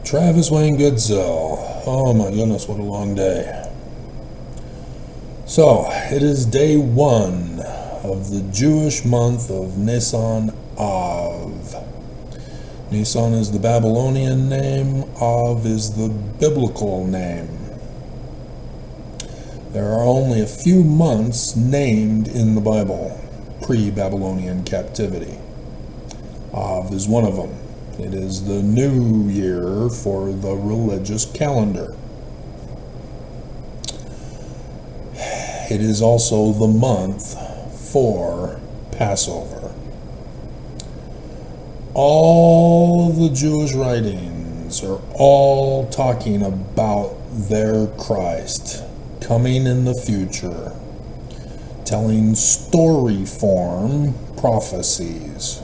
Travis Wayne Goodsell. Oh my goodness, what a long day. So, it is day 1 of the Jewish month of Nisan Av. Nisan is the Babylonian name, Av is the biblical name. There are only a few months named in the Bible, pre-Babylonian captivity. Av is one of them. It is the new year for the religious calendar. It is also the month for Passover. All the Jewish writings are all talking about their Christ coming in the future, telling story form prophecies,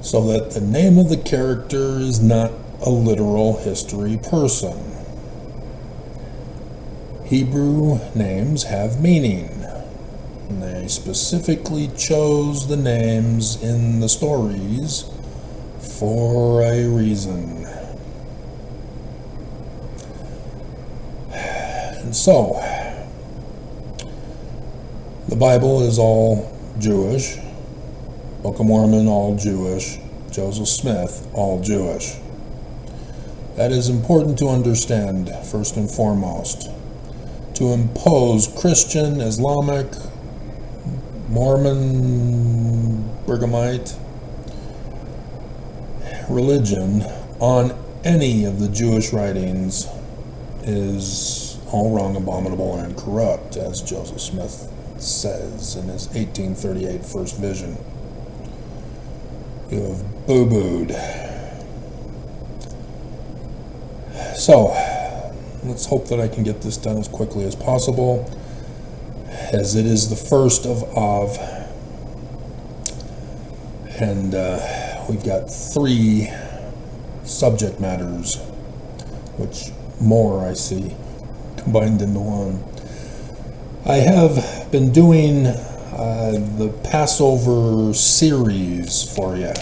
so that the name of the character is not a literal history person. Hebrew names have meaning, and they specifically chose the names in the stories for a reason. And so, the Bible is all Jewish, Book of Mormon all Jewish, Joseph Smith all Jewish. That is important to understand first and foremost. To impose Christian, Islamic, Mormon, Bergamite religion on any of the Jewish writings is all wrong, abominable, and corrupt, as Joseph Smith says in his 1838 first vision. You have boo-booed. So, let's hope that I can get this done as quickly as possible, as it is the first of Av, and we've got 3 subject matters, which more I see combined into one. I have been doing the Passover series for you,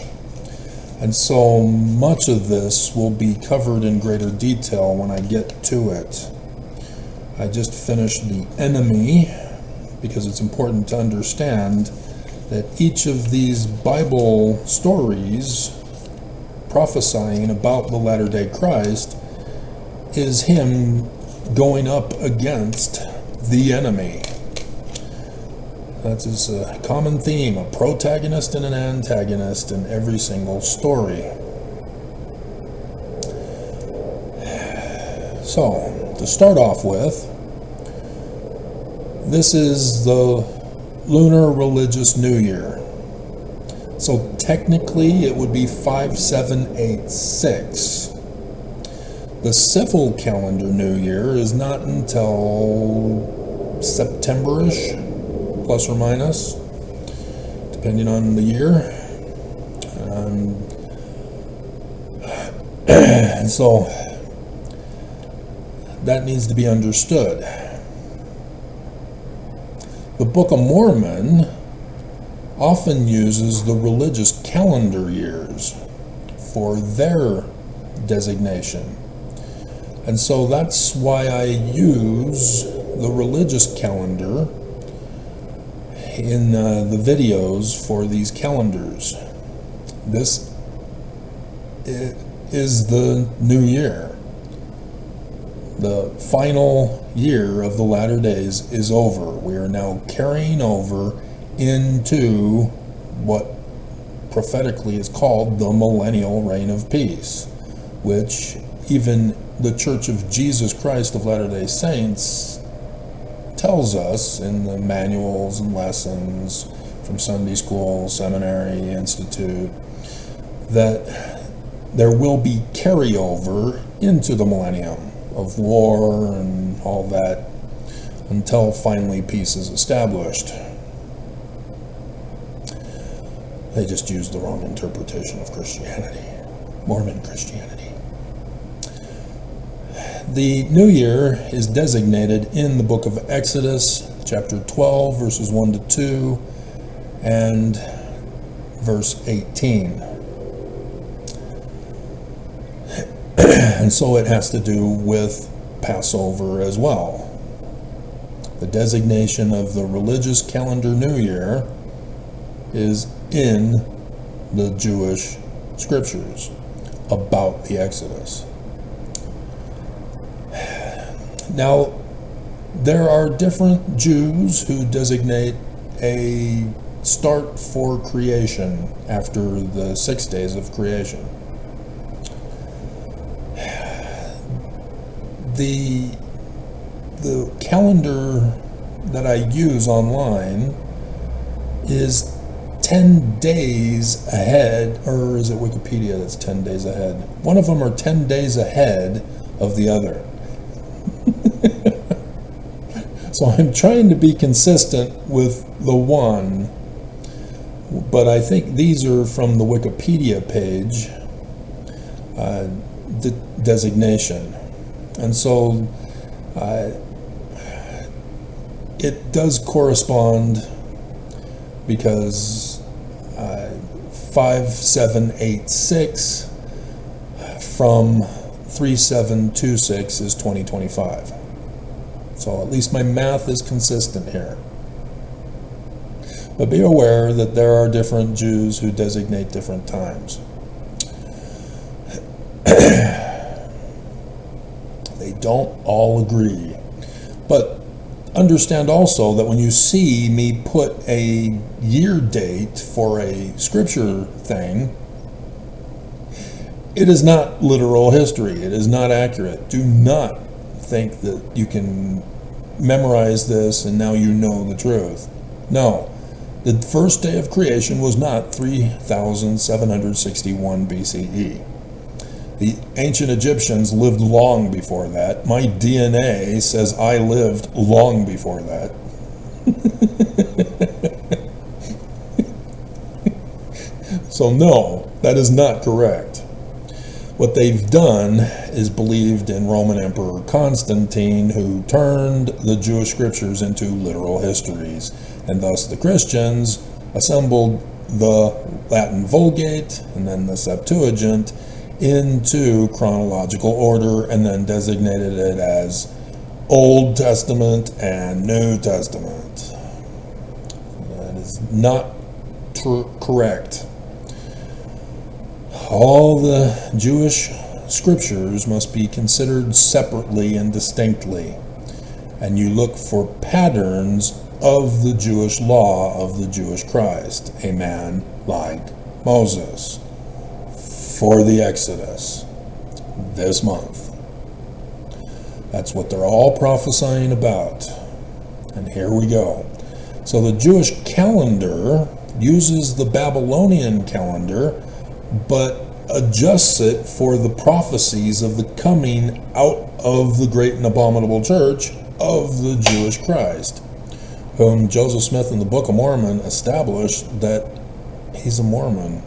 and so much of this will be covered in greater detail when I get to it. I just finished the enemy, because it's important to understand that each of these Bible stories prophesying about the latter-day Christ is him going up against the enemy. That is a common theme, a protagonist and an antagonist in every single story. So, to start off with, this is the lunar religious new year. So technically it would be 5786. The civil calendar new year is not until September-ish, plus or minus, depending on the year. And so that needs to be understood. The Book of Mormon often uses the religious calendar years for their designation. And so that's why I use the religious calendar in the videos for these calendars. This is the new year. The final year of the latter days is over. We are now carrying over into what prophetically is called the millennial reign of peace, which even the Church of Jesus Christ of Latter-day Saints tells us in the manuals and lessons from Sunday school, seminary, institute, that there will be carryover into the millennium of war and all that until finally peace is established. They just used the wrong interpretation of Christianity, Mormon Christianity. The new year is designated in the book of Exodus, chapter 12, verses 1 to 2, and verse 18. And so it has to do with Passover as well. The designation of the religious calendar New Year is in the Jewish scriptures about the Exodus. Now, there are different Jews who designate a start for creation after the 6 days of creation. The calendar that I use online is 10 days ahead, or is it Wikipedia that's 10 days ahead? One of them are 10 days ahead of the other. So I'm trying to be consistent with the one, but I think these are from the Wikipedia page, the designation. And so it does correspond, because 5786 from 3726 is 2025. So at least my math is consistent here. But be aware that there are different Jews who designate different times. They don't all agree. But understand also that when you see me put a year date for a scripture thing, it is not literal history. It is not accurate. Do not think that you can memorize this and now you know the truth. No. The first day of creation was not 3,761 BCE. The ancient Egyptians lived long before that. My DNA says I lived long before that. So no, that is not correct. What they've done is believed in Roman Emperor Constantine, who turned the Jewish scriptures into literal histories, and thus the Christians assembled the Latin Vulgate and then the Septuagint into chronological order and then designated it as Old Testament and New Testament. That is not correct. All the Jewish scriptures must be considered separately and distinctly, and you look for patterns of the Jewish law of the Jewish Christ, a man like Moses, for the Exodus this month. That's what they're all prophesying about. And here we go. So the Jewish calendar uses the Babylonian calendar, but adjusts it for the prophecies of the coming out of the great and abominable church of the Jewish Christ, whom Joseph Smith in the Book of Mormon established that he's a Mormon.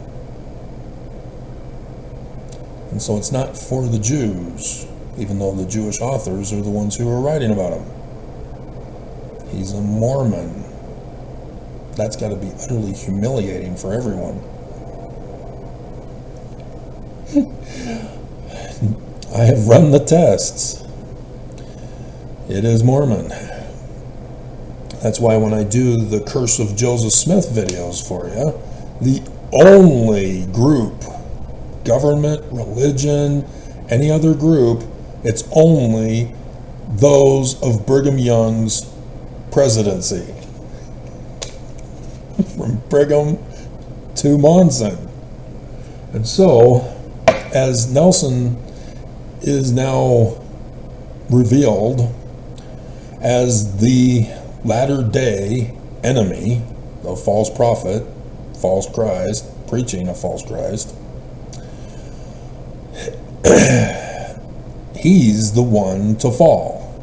And so it's not for the Jews, even though the Jewish authors are the ones who are writing about him. He's a Mormon. That's got to be utterly humiliating for everyone. I have run the tests. It is Mormon. That's why when I do the Curse of Joseph Smith videos for you, the only group, government, religion, any other group, it's only those of Brigham Young's presidency. From Brigham to Monson. And so, as Nelson is now revealed as the latter-day enemy, the false prophet, false Christ, preaching a false Christ, he's the one to fall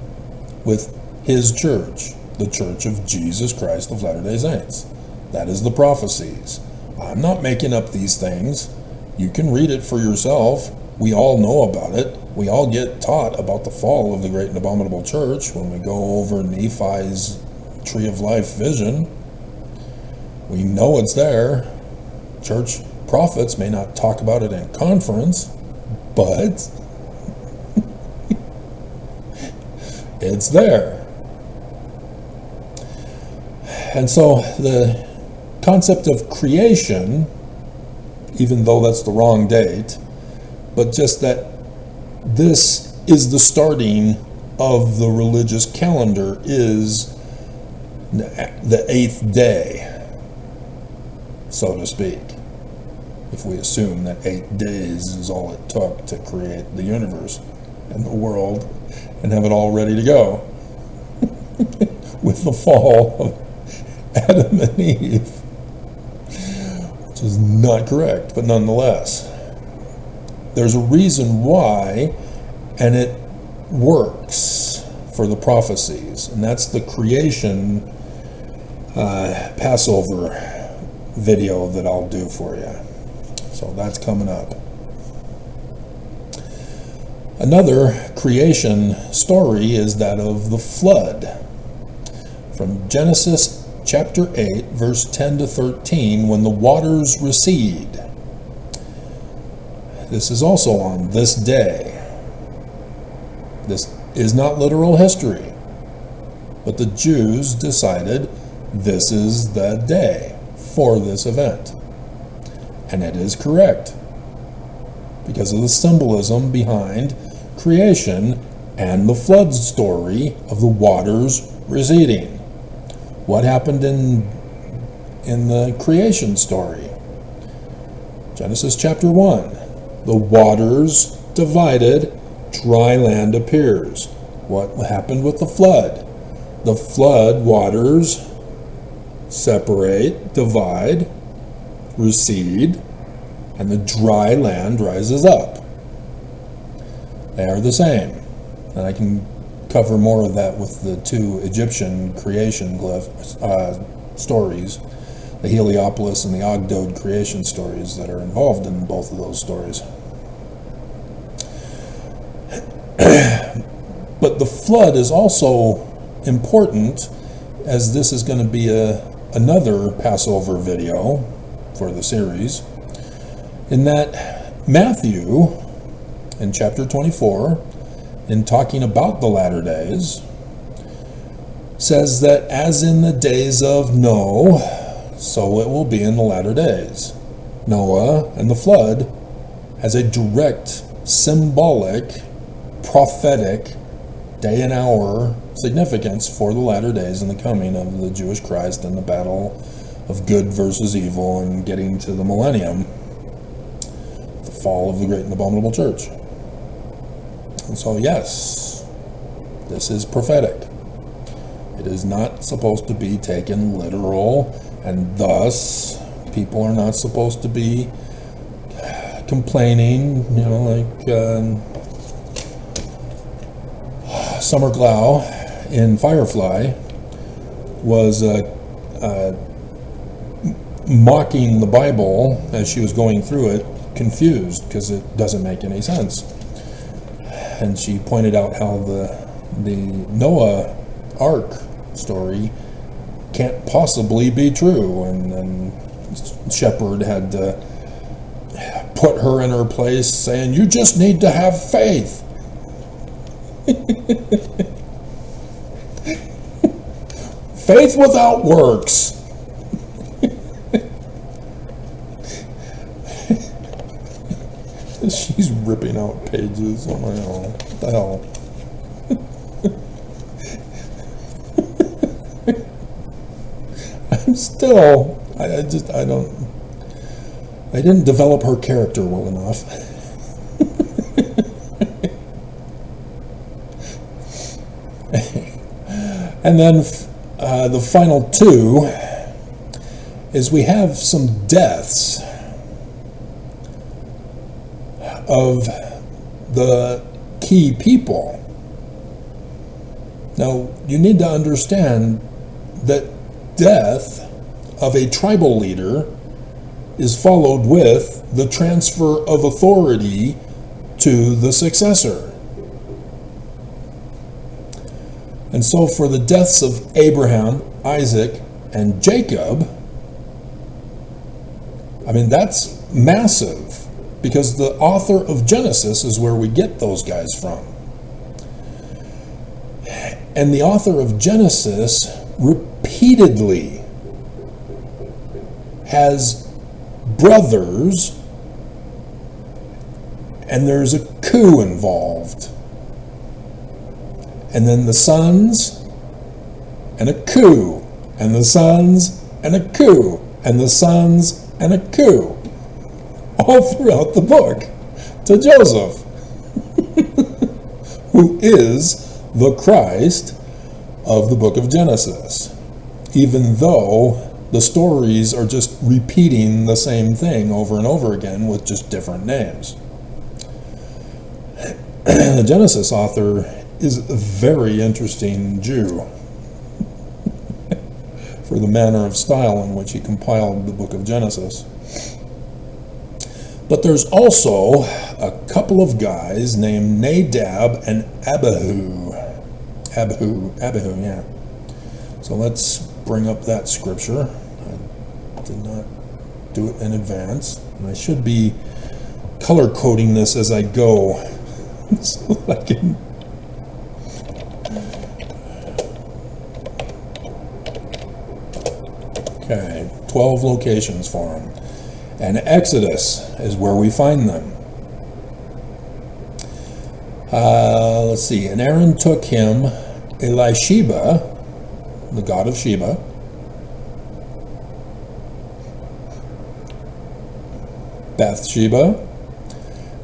with his church, the Church of Jesus Christ of Latter-day Saints. That is the prophecies. I'm not making up these things. You can read it for yourself. We all know about it. We all get taught about the fall of the great and abominable church when we go over Nephi's Tree of Life vision. We know it's there. Church prophets may not talk about it in conference, but It's there. And so the concept of creation, even though that's the wrong date, but just that this is the starting of the religious calendar, is the 8th day, so to speak. If we assume that 8 days is all it took to create the universe and the world and have it all ready to go with the fall of Adam and Eve, which is not correct, but nonetheless, there's a reason why, and it works for the prophecies, and that's the creation Passover video that I'll do for you. So that's coming up. Another creation story is that of the flood. From Genesis chapter 8, verse 10 to 13, when the waters recede. This is also on this day. This is not literal history, but the Jews decided this is the day for this event. And it is correct, because of the symbolism behind creation and the flood story of the waters receding. What happened in the creation story? Genesis chapter 1. The waters divided, dry land appears. What happened with the flood? The flood waters separate, divide, recede, and the dry land rises up. They are the same. And I can cover more of that with the 2 Egyptian creation stories, the Heliopolis and the Ogdode creation stories that are involved in both of those stories. But the flood is also important, as this is going to be another Passover video for the series, in that Matthew, in chapter 24, in talking about the latter days, says that as in the days of Noah, so it will be in the latter days. Noah and the flood has a direct, symbolic, prophetic, day and hour significance for the latter days and the coming of the Jewish Christ and the battle of good versus evil and getting to the Millennium, the fall of the great and abominable church. And so, yes, this is prophetic. It is not supposed to be taken literal, and thus people are not supposed to be complaining, like Summer Glau in Firefly was mocking the Bible as she was going through it, confused because it doesn't make any sense. And she pointed out how the Noah Ark story can't possibly be true, and Shepherd had to put her in her place, saying, "You just need to have faith." Faith without works. She's ripping out pages. Oh my God, what the hell? I'm still, I didn't develop her character well enough. And then the final 2 is we have some deaths of the key people. Now, you need to understand that death of a tribal leader is followed with the transfer of authority to the successor. And so for the deaths of Abraham, Isaac, and Jacob, I mean, that's massive, because the author of Genesis is where we get those guys from. And the author of Genesis repeatedly has brothers, and there's a coup involved. And then the sons, and a coup, and the sons, and a coup, and the sons, and a coup, all throughout the book to Joseph, who is the Christ of the book of Genesis, even though the stories are just repeating the same thing over and over again with just different names. The Genesis author is a very interesting Jew for the manner of style in which he compiled the book of Genesis. But there's also a couple of guys named Nadab and Abihu. Abihu, yeah. So let's bring up that scripture. I did not do it in advance. And I should be color coding this as I go so I can... Okay, 12 locations for them. And Exodus is where we find them. Let's see. And Aaron took him Elisheba, the god of Sheba, Bathsheba,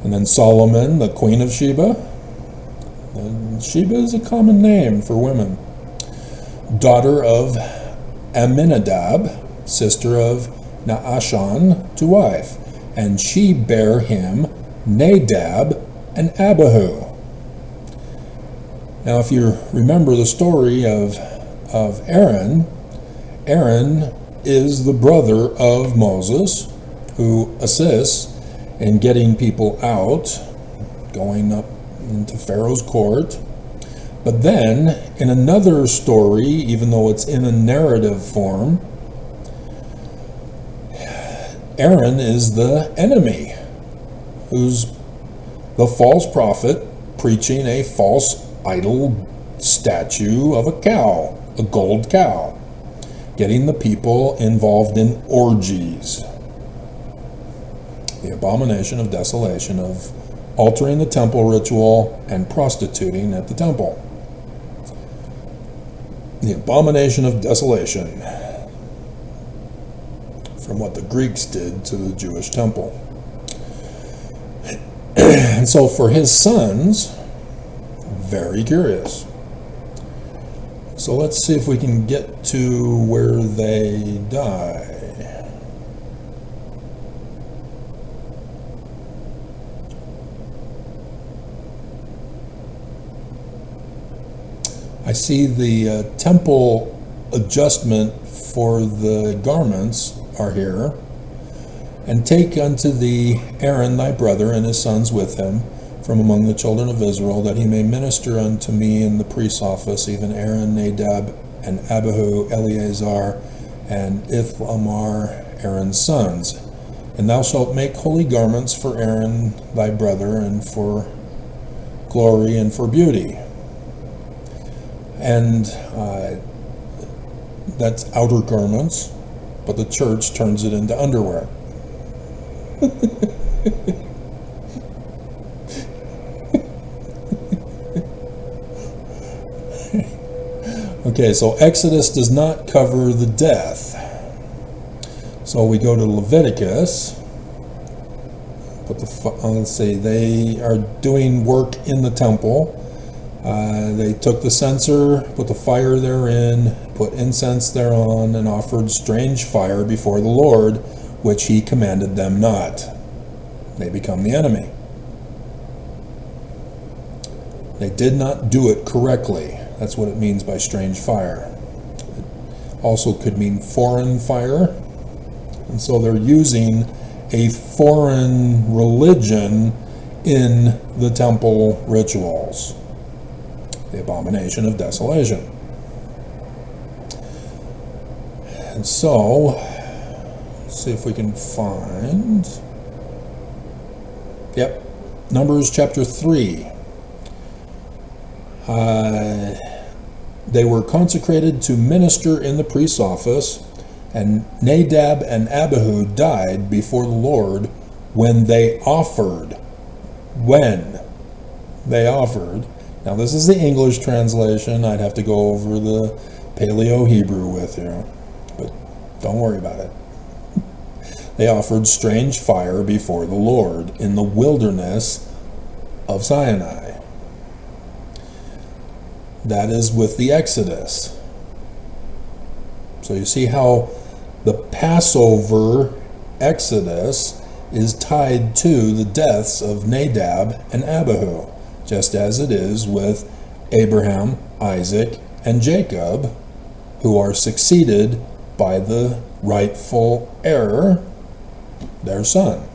and then Solomon, the queen of Sheba. And Sheba is a common name for women. Daughter of Aminadab, sister of Naashon, to wife, and she bare him Nadab and Abihu. Now, if you remember the story of Aaron, Aaron is the brother of Moses, who assists in getting people out, going up into Pharaoh's court. But then, in another story, even though it's in a narrative form, Aaron is the enemy, who's the false prophet preaching a false idol statue of a cow, a gold cow, getting the people involved in orgies. The abomination of desolation, of altering the temple ritual and prostituting at the temple. The abomination of desolation, from what the Greeks did to the Jewish temple. And so for his sons, very curious. So let's see if we can get to where they die. I see the temple adjustment for the garments are here. And take unto thee Aaron thy brother and his sons with him from among the children of Israel, that he may minister unto me in the priest's office, even Aaron, Nadab, and Abihu, Eleazar, and Ithamar, Aaron's sons. And thou shalt make holy garments for Aaron thy brother, and for glory and for beauty. And that's outer garments, but the church turns it into underwear. Okay, so Exodus does not cover the death. So we go to Leviticus. Let's see, they are doing work in the temple. They took the censer, put the fire therein, put incense thereon, and offered strange fire before the Lord, which he commanded them not. They become the enemy. They did not do it correctly. That's what it means by strange fire. It also could mean foreign fire. And so they're using a foreign religion in the temple rituals. The abomination of desolation. And so, let's see if we can find... Yep, Numbers chapter 3. They were consecrated to minister in the priest's office, and Nadab and Abihu died before the Lord when they offered. When they offered. Now this is the English translation. I'd have to go over the Paleo-Hebrew with you, but don't worry about it. They offered strange fire before the Lord in the wilderness of Sinai. That is with the Exodus. So you see how the Passover Exodus is tied to the deaths of Nadab and Abihu, just as it is with Abraham, Isaac, and Jacob, who are succeeded by the rightful heir, their son.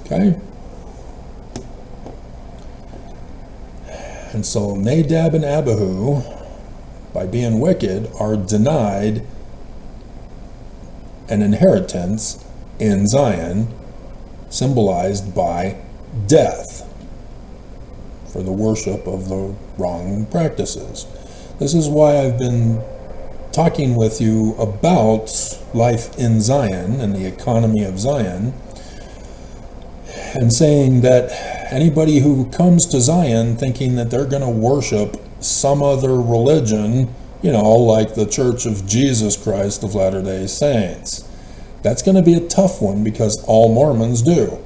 Okay? And so Nadab and Abihu, by being wicked, are denied an inheritance in Zion, symbolized by death for the worship of the wrong practices. This is why I've been talking with you about life in Zion and the economy of Zion, and saying that anybody who comes to Zion thinking that they're going to worship some other religion, like the Church of Jesus Christ of Latter-day Saints, that's going to be a tough one, because all Mormons do.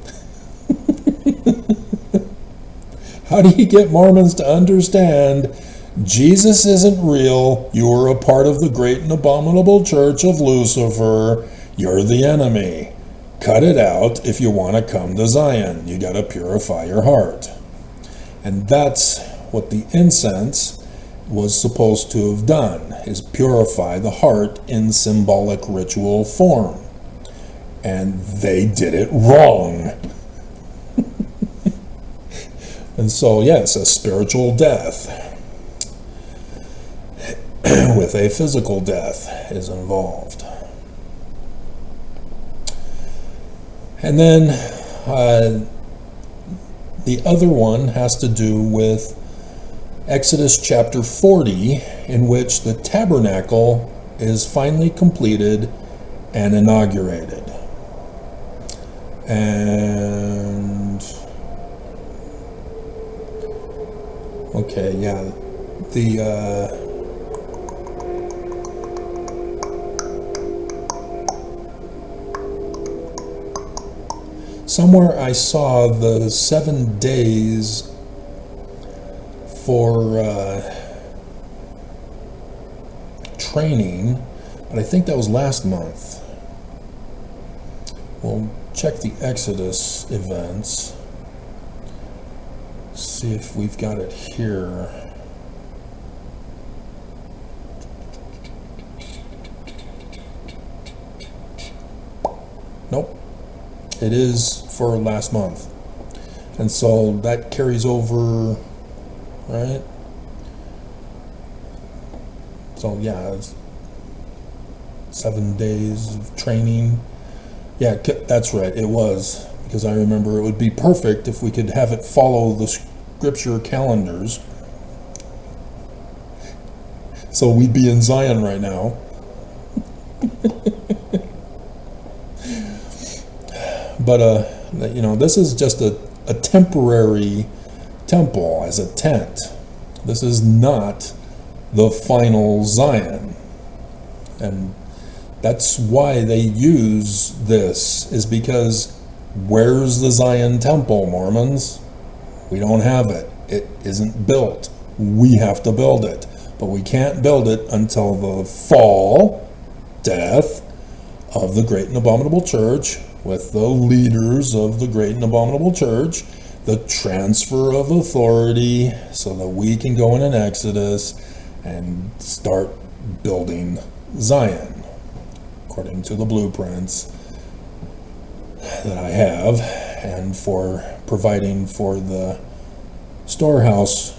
How do you get Mormons to understand Jesus isn't real? You're a part of the great and abominable church of Lucifer. You're the enemy. Cut it out if you want to come to Zion. You got to purify your heart. And that's what the incense was supposed to have done, is purify the heart in symbolic ritual form. And they did it wrong. And so, yes, a spiritual death with a physical death is involved. And then the other one has to do with Exodus chapter 40, in which the tabernacle is finally completed and inaugurated. And okay, yeah, somewhere I saw the 7 days for training, but I think that was last month. We'll check the Exodus events, see if we've got it here. Nope, it is for last month, and so that carries over, right? So yeah, it's 7 days of training. Yeah, that's right, it was, because I remember it would be perfect if we could have it follow the scripture calendars. So we'd be in Zion right now. But this is just a temporary temple as a tent. This is not the final Zion. And that's why they use this, is because where's the Zion temple, Mormons? We don't have it. It isn't built. We have to build it. But we can't build it until the fall, death of the great and abominable church, with the leaders of the great and abominable church, the transfer of authority, so that we can go in an Exodus and start building Zion according to the blueprints that I have, and for providing for the storehouse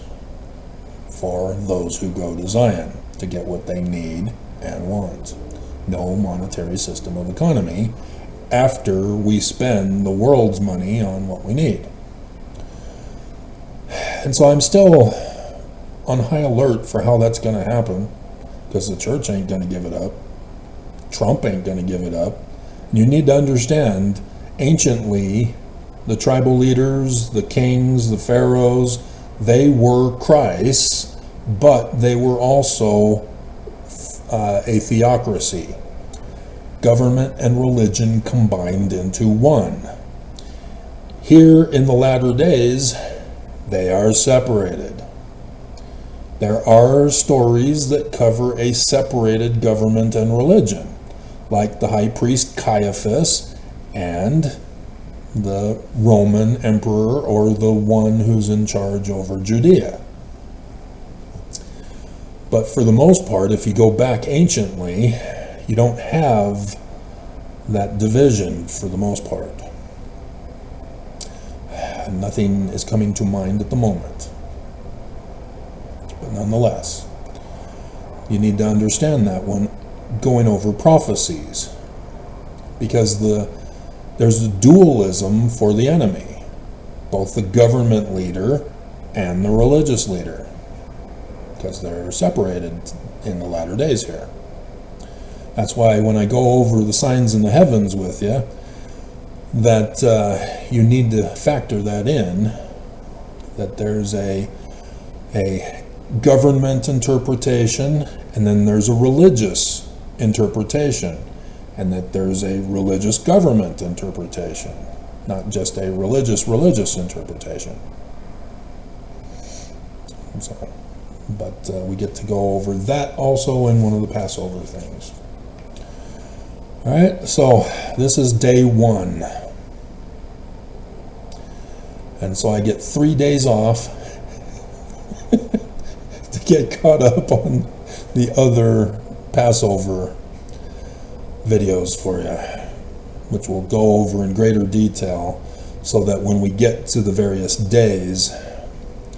for those who go to Zion to get what they need and want. No monetary system of economy after we spend the world's money on what we need. And so I'm still on high alert for how that's going to happen, because the church ain't going to give it up. Trump ain't going to give it up. You need to understand, anciently, the tribal leaders, the kings, the pharaohs, they were Christ, but they were also a theocracy. Government and religion combined into one. Here in the latter days, they are separated. There are stories that cover a separated government and religion, like the high priest Caiaphas and the Roman emperor, or the one who's in charge over Judea. But for the most part, if you go back anciently, you don't have that division for the most part. Nothing is coming to mind at the moment. But nonetheless, you need to understand that when going over prophecies, because there's a dualism for the enemy, both the government leader and the religious leader, because they're separated in the latter days here. That's why when I go over the signs in the heavens with you, that you need to factor that in, that there's a government interpretation, and then there's a religious interpretation, and that there's a religious government interpretation, not just a religious interpretation. So, but we get to go over that also in one of the Passover things. All right, so this is day 1. And so I get 3 days off to get caught up on the other Passover videos for you, which we'll go over in greater detail, so that when we get to the various days,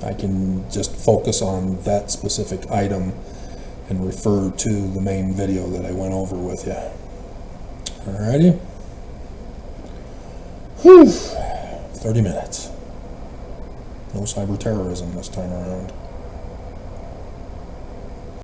I can just focus on that specific item and refer to the main video that I went over with you. Alrighty. Whew. 30 minutes. No cyber terrorism this time around.